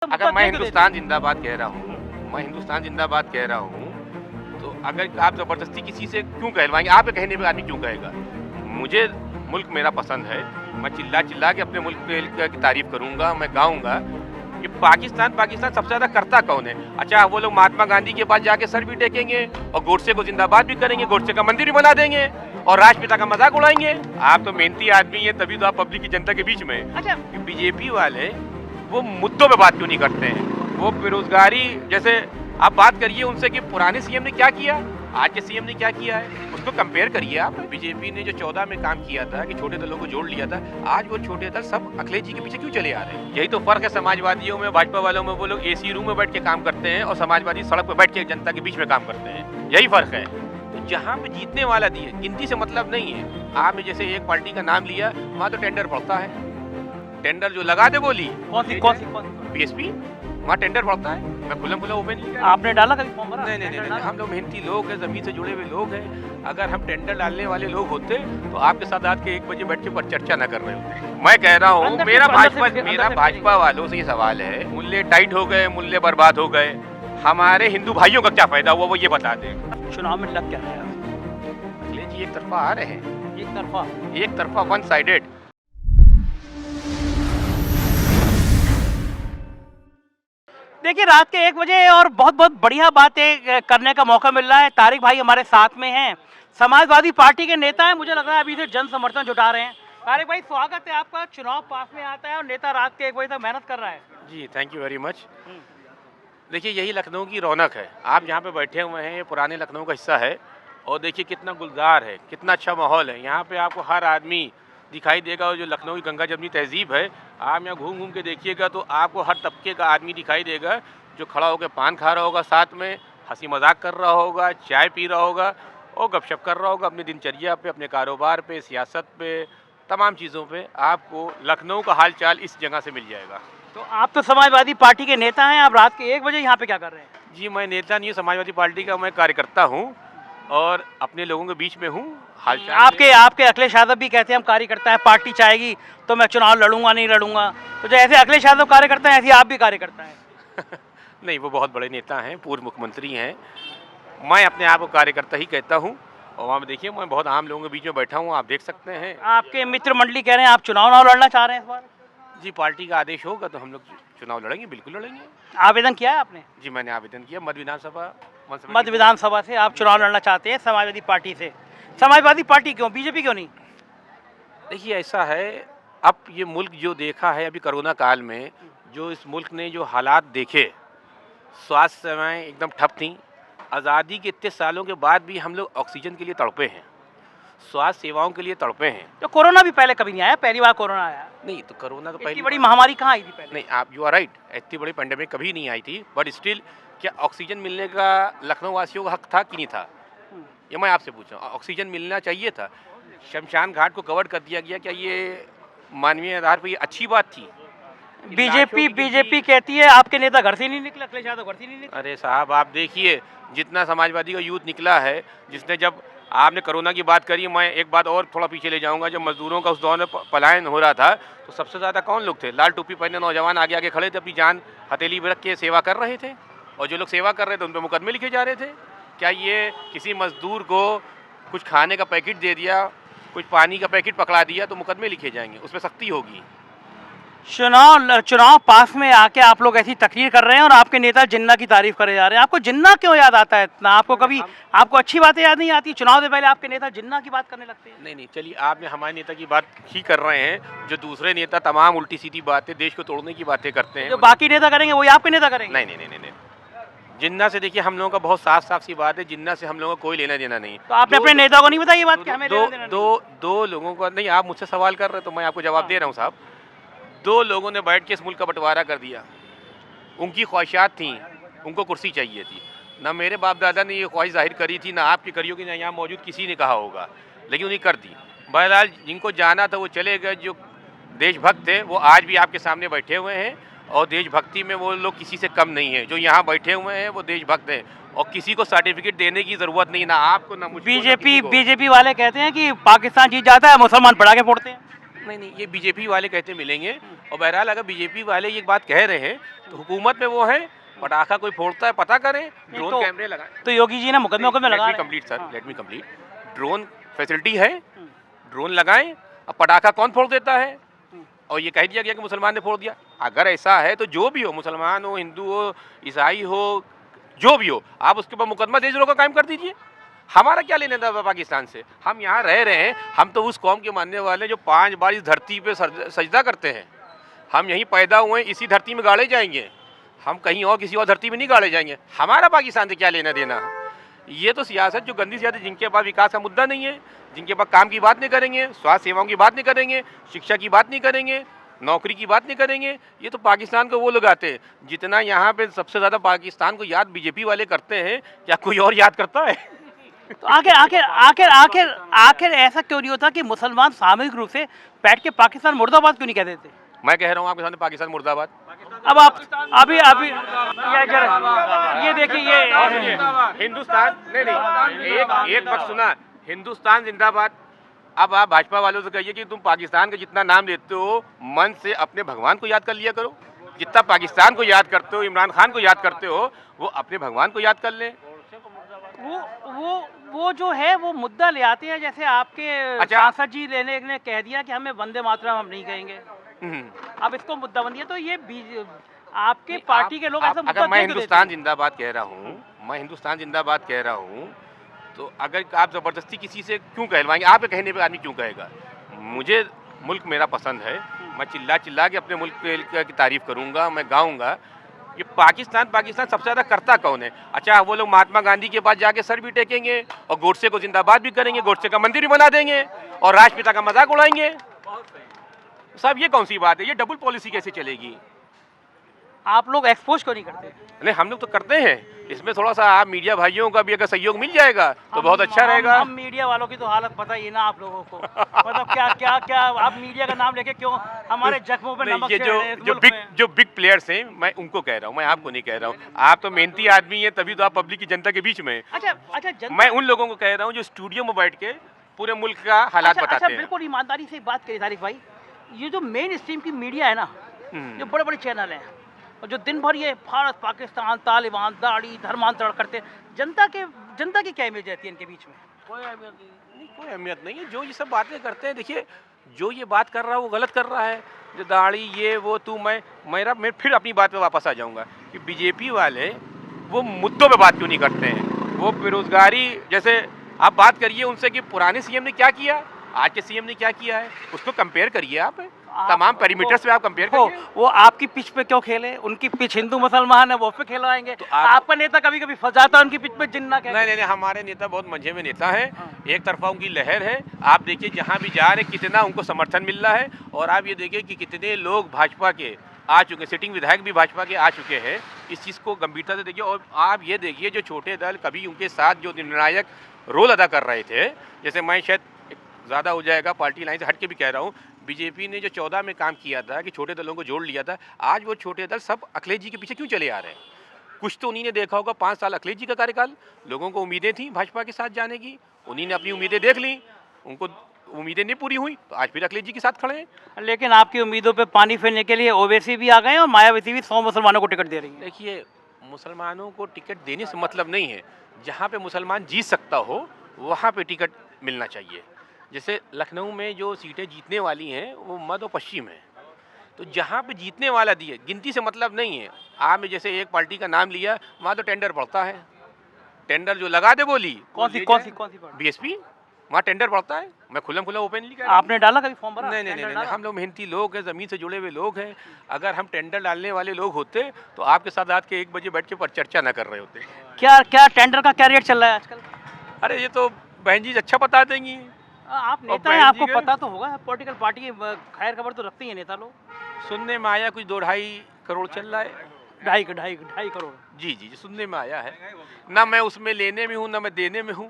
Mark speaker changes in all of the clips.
Speaker 1: अगर मैं हिंदुस्तान जिंदाबाद कह रहा हूँ, मैं हिंदुस्तान जिंदाबाद कह रहा हूँ, तो अगर आप ज़बरदस्ती किसी से क्यों कहलवाएंगे? आपके कहने पे आदमी क्यों कहेगा? मुझे मुल्क मेरा पसंद है, मैं चिल्ला चिल्ला के अपने मुल्क की तारीफ करूँगा, मैं गाऊँगा। ये पाकिस्तान सबसे ज़्यादा करता कौन है? अच्छा, वो लोग महात्मा गांधी के पास जाके सर भी टेकेंगे और गोडसे को जिंदाबाद भी करेंगे, गोडसे का मंदिर भी बना देंगे और राष्ट्रपिता का मजाक उड़ाएंगे। आप तो मेहनती आदमी है, तभी तो आप पब्लिक की जनता के बीच में। अच्छा, बीजेपी वाले वो मुद्दों पे बात क्यों नहीं करते हैं? वो बेरोजगारी जैसे आप बात करिए उनसे कि पुराने सीएम ने क्या किया, आज के सीएम ने क्या किया है, उसको कंपेयर करिए आप। बीजेपी ने जो 14 में काम किया था कि छोटे दलों को जोड़ लिया था, आज वो छोटे दल सब अखिलेश जी के पीछे क्यों चले आ रहे हैं? यही तो फर्क है समाजवादियों में, भाजपा वालों में। वो लोग एसी रूम में बैठ के काम करते हैं और समाजवादी सड़क पर बैठ के जनता के बीच में काम करते हैं, यही फर्क है। तो जहाँ पे जीतने वाला दिए, गिनती से मतलब नहीं है। आपने जैसे एक पार्टी का नाम लिया, वहाँ तो टेंडर पड़ता है, टेंडर जो लगा दे बोली कौन सी बीएसपी, वहाँ टेंडर पड़ता है। मैं खुला ओपन
Speaker 2: आपने डाला कभी फॉर्म भरा?
Speaker 1: नहीं, हम लोग मेहनती लोग हैं, जमीन से जुड़े हुए लोग हैं। अगर हम टेंडर डालने वाले लोग होते तो आपके साथ आज के 1 बजे बैठ के पर चर्चा न कर रहे होते। मैं कह रहा हूँ, मेरा भाजपा वालों से ये सवाल है, मूल्य टाइट हो गए, मूल्य बर्बाद हो गए, हमारे हिंदू भाइयों का क्या फायदा हुआ, वो ये बता दें।
Speaker 2: चुनाव में लग क्या रहा है?
Speaker 1: अखिलेश जी एक तरफा आ रहे हैं, एक तरफा वन साइडेड।
Speaker 2: देखिए, रात के 1 बजे और बहुत बढ़िया बातें करने का मौका मिल रहा है। तारिक भाई हमारे साथ में हैं, समाजवादी पार्टी के नेता हैं। मुझे लग रहा है अभी से जन समर्थन जुटा रहे हैं। तारिक भाई, स्वागत है आपका। चुनाव पास में आता है और नेता रात के 1 बजे तक मेहनत कर रहा है।
Speaker 1: जी, थैंक यू वेरी मच। देखिए, यही लखनऊ की रौनक है। आप जहाँ पे बैठे हुए हैं, ये पुराने लखनऊ का हिस्सा है और देखिए कितना गुलजार है, कितना अच्छा माहौल है। यहाँ पे आपको हर आदमी दिखाई देगा और जो लखनऊ की गंगा जमनी तहजीब है, आप यहाँ घूम घूम के देखिएगा तो आपको हर तबके का आदमी दिखाई देगा, जो खड़ा होकर पान खा रहा होगा, साथ में हंसी मजाक कर रहा होगा, चाय पी रहा होगा और गपशप कर रहा होगा अपनी दिनचर्या पे, अपने कारोबार पे, सियासत पे, तमाम चीज़ों पे। आपको लखनऊ का हालचाल इस जगह से मिल जाएगा।
Speaker 2: तो आप तो समाजवादी पार्टी के नेता हैं, आप रात के 1 बजे यहाँ पे क्या कर रहे हैं?
Speaker 1: जी, मैं नेता नहीं हूँ समाजवादी पार्टी का, मैं कार्यकर्ता हूँ और अपने लोगों के बीच में हूँ।
Speaker 2: आपके अखिलेश यादव भी कहते हैं हम कार्यकर्ता है, पार्टी चाहेगी तो मैं चुनाव लड़ूंगा नहीं लड़ूंगा। तो जैसे अखिलेश यादव कार्यकर्ता है, ऐसे आप भी कार्यकर्ता हैं।
Speaker 1: नहीं, वो बहुत बड़े नेता हैं, पूर्व मुख्यमंत्री हैं। मैं अपने आप को कार्यकर्ता ही कहता हूँ और वहाँ देखिए मैं बहुत आम लोगों के बीच में बैठा हूँ, आप देख सकते हैं।
Speaker 2: आपके मित्र मंडली कह रहे हैं आप चुनाव ना लड़ना चाह रहे हैं इस बार?
Speaker 1: जी, पार्टी का आदेश होगा तो हम लोग चुनाव लड़ेंगे, बिल्कुल लड़ेंगे।
Speaker 2: आवेदन किया है आपने?
Speaker 1: जी, मैंने आवेदन किया
Speaker 2: मध्य विधानसभा से आप चुनाव लड़ना चाहते हैं समाजवादी पार्टी से। समाजवादी पार्टी क्यों, बीजेपी क्यों नहीं?
Speaker 1: देखिए, ऐसा है, अब ये मुल्क जो देखा है अभी कोरोना काल में, जो इस मुल्क ने जो हालात देखे, स्वास्थ्य सेवाएं एकदम ठप थीं। आज़ादी के इतने सालों के बाद भी हम लोग ऑक्सीजन के लिए तड़पे हैं, स्वास्थ्य सेवाओं के लिए तड़पे हैं।
Speaker 2: तो कोरोना भी पहले कभी नहीं आया, पहली बार कोरोना आया?
Speaker 1: नहीं, तो कोरोना तो
Speaker 2: पहली बड़ी महामारी कहाँ आई थी पहले?
Speaker 1: नहीं, आप यू आर राइट, इतनी बड़ी पेंडेमिक कभी नहीं आई थी, बट स्टिल क्या ऑक्सीजन मिलने का लखनऊ वासियों का हक था कि नहीं था, ये मैं आपसे पूछ रहा हूँ। ऑक्सीजन मिलना चाहिए था, शमशान घाट को कवर कर दिया गया, क्या ये मानवीय आधार पर ये अच्छी बात थी?
Speaker 2: बीजेपी कहती है आपके नेता घर से नहीं निकले, अखिलेश यादव घर से नहीं निकले।
Speaker 1: अरे साहब, आप देखिए जितना समाजवादी का यूथ निकला है, जिसने, जब आपने कोरोना की बात करी, मैं एक बात और थोड़ा पीछे ले जाऊंगा, जब मजदूरों का उस दौर में पलायन हो रहा था तो सबसे ज़्यादा कौन लोग थे? लाल टोपी पहने नौजवान आगे आगे खड़े थे, अपनी जान हथेली में रख के सेवा कर रहे थे और जो लोग सेवा कर रहे थे उन पर मुकदमे लिखे जा रहे थे। क्या ये किसी मजदूर को कुछ खाने का पैकेट दे दिया, कुछ पानी का पैकेट पकड़ा दिया तो मुकदमे लिखे जाएंगे, उस पर सख्ती होगी?
Speaker 2: चुनाव पास में आके आप लोग ऐसी तकरीर कर रहे हैं और आपके नेता जिन्ना की तारीफ करे जा रहे हैं। आपको जिन्ना क्यों याद आता है इतना? आपको कभी आपको अच्छी बातें याद नहीं आती? चुनाव से पहले आपके नेता जिन्ना की बात करने लगते हैं।
Speaker 1: नहीं, चलिए, आपने हमारे नेता की बात ही कर रहे हैं, जो दूसरे नेता तमाम उल्टी सीधी बातें, देश को तोड़ने की बातें करते हैं।
Speaker 2: जो बाकी नेता करेंगे वही आपके नेता करेंगे?
Speaker 1: नहीं, जिन्ना से देखिए हम लोगों का बहुत साफ सी बात है, जिन्ना से हम लोगों का कोई लेना देना नहीं।
Speaker 2: तो आपने अपने नेता को नहीं बताई ये बात कि हमें लेना देना नहीं?
Speaker 1: दो लोगों को नहीं, आप मुझसे सवाल कर रहे हैं तो मैं आपको जवाब दे रहा हूँ साहब। 2 लोगों ने बैठ के इस मुल्क का बंटवारा कर दिया, उनकी ख्वाहिशात थी, उनको कुर्सी चाहिए थी। ना मेरे बाप दादा ने ये ख्वाहिश जाहिर करी थी, ना आपकी करी होगी, ना यहाँ मौजूद किसी ने कहा होगा, लेकिन उन्हें कर दी। बहरहाल जिनको जाना था वो चले गए, जो देशभक्त थे वो आज भी आपके सामने बैठे हुए हैं और देशभक्ति में वो लोग किसी से कम नहीं है। जो यहाँ बैठे हुए हैं वो देशभक्त हैं और किसी को सर्टिफिकेट देने की ज़रूरत नहीं, ना आपको ना मुझको।
Speaker 2: बीजेपी वाले कहते हैं कि पाकिस्तान जीत जाता है मुसलमान पटाखे फोड़ते हैं।
Speaker 1: नहीं नहीं, ये बीजेपी वाले कहते मिलेंगे। और बहरहाल अगर बीजेपी वाले ये बात कह रहे हैं तो हुकूमत में वो है, पटाखा कोई फोड़ता है पता करें, ड्रोन
Speaker 2: तो-
Speaker 1: कैमरे लगाएं।
Speaker 2: तो योगी जी ने मुकदमे लगा रहे हैं।
Speaker 1: कंप्लीट सर,
Speaker 2: हाँ।
Speaker 1: Let me complete. Drone facility है, ड्रोन लगाएं। अब पटाखा कौन फोड़ देता है? और ये कह दिया गया कि मुसलमान ने फोड़ दिया। अगर ऐसा है तो जो भी हो, मुसलमान हो, हिंदू हो, ईसाई हो, जो भी हो, आप उसके ऊपर मुकदमा देशद्रोह का कायम कर दीजिए। हमारा क्या लेना था पाकिस्तान से? हम यहाँ रह रहे हैं, हम तो उस कौम के मानने वाले जो 5 बार इस धरती पे सजदा करते हैं। हम यहीं पैदा हुए, इसी धरती में गाड़े जाएंगे, हम कहीं और किसी और धरती में नहीं गाड़े जाएंगे। हमारा पाकिस्तान से क्या लेना देना? ये तो सियासत जो गंदी सियासत, जिनके पास विकास का मुद्दा नहीं है, जिनके पास काम की बात नहीं करेंगे, स्वास्थ्य सेवाओं की बात नहीं करेंगे, शिक्षा की बात नहीं करेंगे, नौकरी की बात नहीं करेंगे। ये तो पाकिस्तान को वो लगाते हैं। जितना यहाँ पे सबसे ज़्यादा पाकिस्तान को याद बीजेपी वाले करते हैं, क्या कोई और याद करता है?
Speaker 2: तो आखिर आखिर आखिर आखिर आखिर ऐसा क्यों नहीं होता कि मुसलमान सामूहिक रूप से बैठ के पाकिस्तान मुर्दाबाद क्यों नहीं कह देते?
Speaker 1: मैं कह रहा हूँ आपके सामने, पाकिस्तान मुर्दाबाद।
Speaker 2: अब आप अभी अभी ये देखिए, ये
Speaker 1: हिंदुस्तान नहीं, एक वक्त सुना, हिंदुस्तान जिंदाबाद। अब आप भाजपा वालों से कहिए कि तुम पाकिस्तान का जितना नाम लेते हो, मन से अपने भगवान को याद कर लिया करो। जितना पाकिस्तान को याद करते हो, इमरान खान को याद करते हो, वो अपने भगवान को याद कर लें।
Speaker 2: वो जो है वो मुद्दा ले आते हैं, जैसे आपके
Speaker 1: अच्छा।
Speaker 2: सांसद जी ने कह दिया कि हमें वंदे मातरम हम नहीं कहेंगे। अब इसको मुद्दा बन दिया, तो ये आपके पार्टी के लोग ऐसा मुद्दा
Speaker 1: अगर मैं
Speaker 2: क्यों देते
Speaker 1: हिंदुस्तान
Speaker 2: हैं?
Speaker 1: जिंदाबाद कह रहा हूँ, मैं हिंदुस्तान जिंदाबाद कह रहा हूँ, तो अगर आप ज़बरदस्ती किसी से क्यों कहलवाएंगे? आपके कहने पे आदमी क्यों कहेगा? मुझे मुल्क मेरा पसंद है, मैं चिल्ला चिल्ला के अपने मुल्क की तारीफ करूँगा, मैं गाऊँगा। ये पाकिस्तान सबसे ज़्यादा करता कौन है? अच्छा, वो लोग महात्मा गांधी के पास जाके सर भी टेकेंगे और गोडसे को जिंदाबाद भी करेंगे, गोडसे का मंदिर भी बना देंगे और राष्ट्रपिता का मजाक उड़ाएंगे। साहब, ये कौन सी बात है? ये डबल पॉलिसी कैसे चलेगी?
Speaker 2: आप लोग एक्सपोज क्यों नहीं करते?
Speaker 1: नहीं, हम लोग तो करते हैं। इसमें थोड़ा सा आप मीडिया भाइयों का भी अगर सहयोग मिल जाएगा तो बहुत अच्छा रहेगा।
Speaker 2: हम मीडिया वालों की तो हालत पता ही ना आप लोगों को। मतलब क्या आप मीडिया का नाम लेके क्यों हमारे जख्मों पे नमक
Speaker 1: ये
Speaker 2: फेर रहे हैं इस मुल्क में?
Speaker 1: जो बिग प्लेयर्स हैं, मैं उनको कह रहा हूँ, मैं आपको नहीं कह रहा हूँ। आप तो मेहनती आदमी हैं, तभी तो आप पब्लिक की जनता के बीच में हैं।
Speaker 2: अच्छा
Speaker 1: मैं उन लोगों को कह रहा हूँ जो स्टूडियो में बैठ के पूरे मुल्क का हालात बताते हैं।
Speaker 2: बिल्कुल ईमानदारी से बात करिए तारिक भाई, ये जो मेन स्ट्रीम की मीडिया है ना, जो बड़े बड़े चैनल हैं और जो दिन भर ये भारत पाकिस्तान तालिबान दाढ़ी धर्मांतरण करते हैं, जनता की क्या इमेज रहती है इनके बीच में?
Speaker 1: कोई अहमियत नहीं है। जो ये सब बातें करते हैं, देखिए, जो ये बात कर रहा है वो गलत कर रहा है। जो दाढ़ी, ये वो, तू, मैं फिर अपनी बात पे वापस आ जाऊंगा कि बीजेपी वाले वो मुद्दों पे बात क्यों नहीं करते हैं? वो बेरोजगारी जैसे आप बात करिए उनसे कि पुराने सीएम ने क्या किया, आज के सीएम ने क्या किया है, उसको कंपेयर करिए। आप तमाम पैरामीटर्स पे आप कंपेयर करिए।
Speaker 2: वो आपकी पिच पे क्यों खेले? उनकी पिच हिंदू मुसलमान है, वो पे खिलवाएंगे।
Speaker 1: तो
Speaker 2: आपका नेता कभी कभी फंस जाता है उनकी पिच पे जिन्ना कहते हैं।
Speaker 1: नहीं, हमारे नेता बहुत मंझे में नेता है। एक तरफा उनकी लहर है। आप देखिए जहाँ भी जा रहे कितना उनको समर्थन मिल रहा है। और आप ये देखिए कि कितने लोग भाजपा के आ चुके, सिटिंग विधायक भी भाजपा के आ चुके हैं। इस चीज़ को गंभीरता से देखिए। और आप ये देखिए जो छोटे दल कभी उनके साथ जो निर्णायक रोल अदा कर रहे थे, जैसे मैं शायद ज़्यादा हो जाएगा पार्टी लाइन से हट के भी कह रहा हूँ, बीजेपी ने जो 14 में काम किया था कि छोटे दलों को जोड़ लिया था, आज वो छोटे दल सब अखिलेश जी के पीछे क्यों चले आ रहे हैं? कुछ तो उन्हीं ने देखा होगा। 5 साल अखिलेश जी का कार्यकाल, लोगों को उम्मीदें थी भाजपा के साथ जाने की, उन्हीं ने अपनी उम्मीदें देख ली, उनको उम्मीदें नहीं पूरी हुई तो आज फिर अखिलेश जी के साथ खड़े हैं।
Speaker 2: लेकिन आपकी उम्मीदों पे पानी फेरने के लिए ओवैसी भी आ गए और मायावती भी 100 मुसलमानों को टिकट दे रही है।
Speaker 1: देखिए, मुसलमानों को टिकट देने से मतलब नहीं है। जहाँ पे मुसलमान जीत सकता हो वहाँ पे टिकट मिलना चाहिए। जैसे लखनऊ में जो सीटें जीतने वाली हैं वो मध्य और पश्चिम है, तो जहाँ पे जीतने वाला दिए, गिनती से मतलब नहीं है। आपने जैसे एक पार्टी का नाम लिया, वहाँ तो टेंडर पड़ता है। टेंडर जो लगा दे बोली,
Speaker 2: कौन सी पार्टी?
Speaker 1: बीएसपी, वहाँ टेंडर पड़ता है। मैं खुल्लम खुल्ला ओपनली कह रहा हूँ।
Speaker 2: आपने डाला कभी फॉर्म भरा?
Speaker 1: नहीं, हम लोग मेहनती लोग हैं, ज़मीन से जुड़े हुए लोग हैं। अगर हम टेंडर डालने वाले लोग होते तो आपके साथ रात के 1 बजे बैठ के पर चर्चा ना कर रहे होते।
Speaker 2: क्या टेंडर का क्या रेट चल रहा है आजकल?
Speaker 1: अरे ये तो बहन जी अच्छा बता देंगी।
Speaker 2: आप नेता हैं, आपको पता तो होगा। पॉलिटिकल पार्टी की खैर खबर तो रखते ही हैं नेता लोग।
Speaker 1: सुनने में आया कुछ 2-2.5 करोड़ चल रहा है।
Speaker 2: ढाई करोड़।
Speaker 1: जी, सुनने में आया है। ना मैं उसमें लेने में हूँ ना मैं देने में हूँ।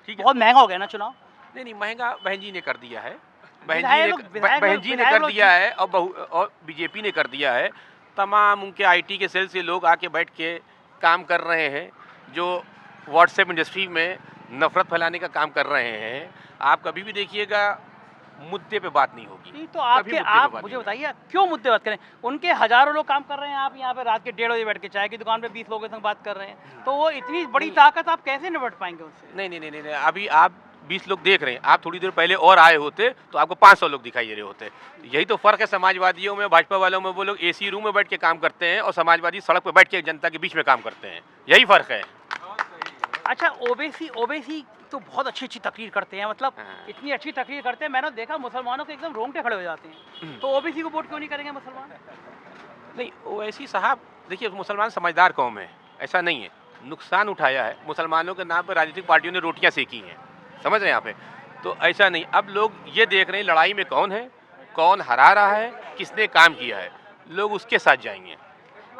Speaker 1: ठीक है,
Speaker 2: बहुत महंगा हो गया ना चुनाव?
Speaker 1: नहीं, महंगा बहन जी ने कर दिया है।
Speaker 2: बहन जी
Speaker 1: ने कर दिया है और बीजेपी ने कर दिया है। तमाम उनके आईटी के सेल से लोग आके बैठ के काम कर रहे हैं, जो व्हाट्सएप इंडस्ट्री में नफरत फैलाने का काम कर रहे हैं। आप कभी भी देखिएगा मुद्दे पे बात नहीं होगी।
Speaker 2: नहीं तो
Speaker 1: कभी
Speaker 2: आपके
Speaker 1: मुद्दे पे
Speaker 2: आप
Speaker 1: बात
Speaker 2: मुझे
Speaker 1: नहीं
Speaker 2: बताइए क्यों मुद्दे बात करें? उनके हजारों लोग काम कर रहे हैं, आप यहाँ पे रात के 1:30 बजे बैठ के चाय की दुकान पे 20 लोगों के संग बात कर रहे हैं, तो वो इतनी बड़ी ताकत आप कैसे निपट पाएंगे उनसे?
Speaker 1: नहीं नहीं नहीं नहीं नहीं, अभी आप 20 लोग देख रहे हैं, आप थोड़ी देर पहले और आए होते तो आपको 500 लोग दिखाई दे रहे होते। यही तो फर्क है समाजवादियों में, भाजपा वालों में। वो लोग एसी रूम में बैठ के काम करते हैं और समाजवादी सड़क पर बैठ के जनता के बीच में काम करते हैं, यही फर्क है।
Speaker 2: अच्छा, ओबीसी ओबीसी तो बहुत अच्छी तकरीर करते हैं, मतलब
Speaker 1: हाँ।
Speaker 2: इतनी अच्छी तकरीर करते हैं, मैंने देखा मुसलमानों के एकदम रोंगटे खड़े हो जाते हैं। तो ओबीसी को वोट क्यों नहीं करेंगे मुसलमान?
Speaker 1: नहीं, ओवैसी साहब देखिए, मुसलमान समझदार कौम है, ऐसा नहीं है। नुकसान उठाया है मुसलमानों के नाम पर, राजनीतिक पार्टियों ने रोटियां सेकी हैं, समझ रहे हैं यहाँ पे। तो ऐसा नहीं, अब लोग ये देख रहे हैं लड़ाई में कौन है, कौन हरा रहा है, किसने काम किया है, लोग उसके साथ जाएंगे।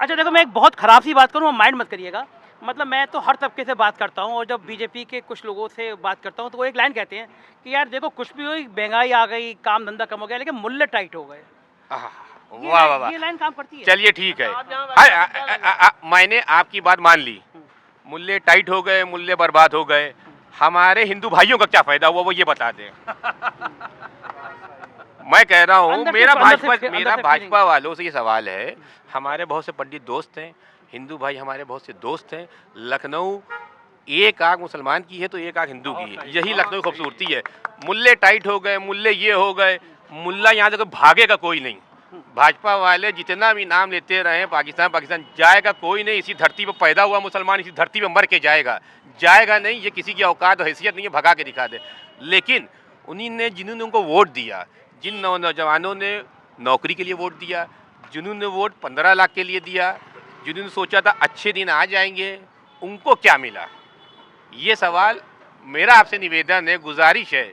Speaker 2: अच्छा देखो, मैं एक बहुत ख़राब सी बात करूँ, माइंड मत करिएगा। मतलब मैं तो हर तबके से बात करता हूँ, और जब बीजेपी के कुछ लोगों से बात करता हूँ तो वो एक लाइन कहते हैं कि यार देखो, कुछ भी हुई, महंगाई आ गई, काम धंधा कम हो गया, लेकिन मूल्य टाइट हो गए।
Speaker 1: आहा, वाह वाह वाह,
Speaker 2: ये लाइन काम करती है।
Speaker 1: चलिए ठीक है। मैंने आपकी बात मान ली, मूल्य टाइट हो गए, मूल्य बर्बाद हो गए, हमारे हिंदू भाइयों का क्या फायदा हुआ वो ये बता दें। मैं कह रहा हूँ,
Speaker 2: अंदर
Speaker 1: मेरा
Speaker 2: से- अंदर से-
Speaker 1: भाजपा
Speaker 2: अंदर
Speaker 1: मेरा
Speaker 2: से
Speaker 1: भाजपा वालों से ये सवाल है, हमारे बहुत से पंडित दोस्त हैं, हिंदू भाई हमारे बहुत से दोस्त हैं। लखनऊ एक आंख मुसलमान की है तो एक आंख हिंदू की है, यही लखनऊ की खूबसूरती है। मूल्य टाइट हो गए, मूल्य ये हो गए, मुल्ला यहाँ से भागेगा कोई नहीं। भाजपा वाले जितना भी नाम लेते रहे, पाकिस्तान पाकिस्तान, जाएगा कोई नहीं। इसी धरती पर पैदा हुआ मुसलमान, इसी धरती पर मर के जाएगा, जाएगा नहीं। ये किसी की औकात और हैसियत नहीं है भगा के दिखा दे। लेकिन उन्हीं ने, जिन्होंने उनको वोट दिया, जिन नौजवानों ने नौकरी के लिए वोट दिया, जिन्होंने वोट 15 लाख के लिए दिया, जिन्होंने सोचा था अच्छे दिन आ जाएंगे, उनको क्या मिला? ये सवाल मेरा आपसे निवेदन है, गुजारिश है,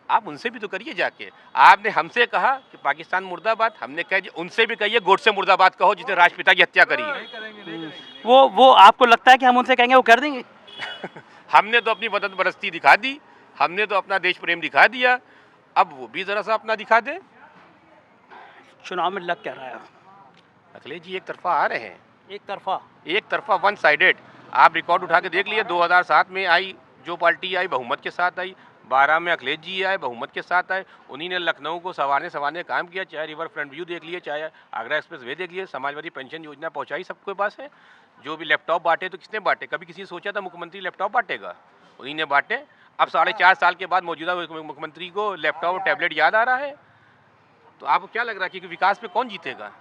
Speaker 1: आप उनसे भी तो करिए जाके। आपने हमसे कहा कि पाकिस्तान मुर्दाबाद, हमने कहा जी उनसे भी कहिए गोडसे मुर्दाबाद कहो, जिसने राष्ट्रपिता की हत्या करी है।
Speaker 2: वो आपको लगता है कि हम उनसे कहेंगे वो कर देंगे?
Speaker 1: हमने तो अपनी वतन परस्ती दिखा दी, हमने तो अपना देश प्रेम दिखा दिया, अब वो भी जरा सा अपना दिखा दे।
Speaker 2: चुनाव में लग क्या रहा है?
Speaker 1: अखिलेश जी एक तरफा आ रहे हैं, एक तरफा वन साइडेड। आप रिकॉर्ड उठा के देख लिए, 2007 में आई जो पार्टी आई बहुमत के साथ आई, 12 में अखिलेश जी आए बहुमत के साथ आए, उन्हीं ने लखनऊ को संवारने काम किया। चाहे रिवर फ्रंट व्यू देख लिए, चाहे आगरा एक्सप्रेस वे देख लिए, समाजवादी पेंशन योजना पहुंचाई सबके पास है। जो भी लैपटॉप बांटे तो किसने बांटे? कभी किसी ने सोचा था मुख्यमंत्री लैपटॉप बांटेगा? उन्हीं ने बांटे। अब 4.5 साल के बाद मौजूदा मुख्यमंत्री को लैपटॉप और टैबलेट याद आ रहा है। तो आपको क्या लग रहा है कि विकास पे कौन जीतेगा?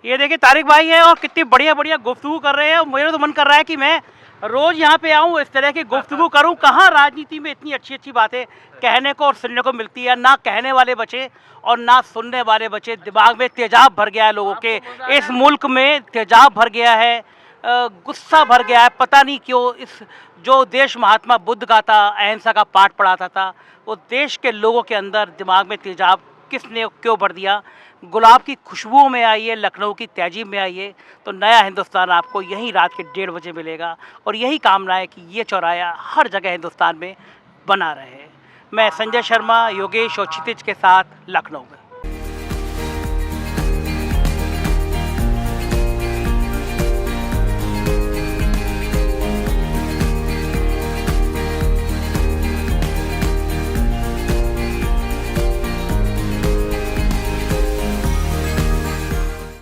Speaker 2: ये देखिए तारिक भाई है और कितनी बढ़िया बढ़िया गुफ्तगू कर रहे हैं। मेरा तो मन कर रहा है कि मैं रोज यहाँ पे आऊँ, इस तरह की गुफ्तगू करूँ। कहाँ राजनीति में इतनी अच्छी अच्छी बातें कहने को और सुनने को मिलती है। ना कहने वाले बचे और ना सुनने वाले बचे। दिमाग में तेजाब भर गया है लोगों के, इस मुल्क में तेजाब भर गया है, गुस्सा भर गया है। पता नहीं क्यों इस जो देश महात्मा बुद्ध का था, अहिंसा का पाठ पढ़ाता था, वो देश के लोगों के अंदर दिमाग में तेजाब किसने क्यों भर दिया? गुलाब की खुशबुओं में आइए, लखनऊ की तहजीब में आइए, तो नया हिंदुस्तान आपको यहीं रात के 1:30 बजे मिलेगा। और यही कामना है कि ये चौराहा हर जगह हिंदुस्तान में बना रहे। मैं संजय शर्मा, योगेश और क्षितिज के साथ लखनऊ में।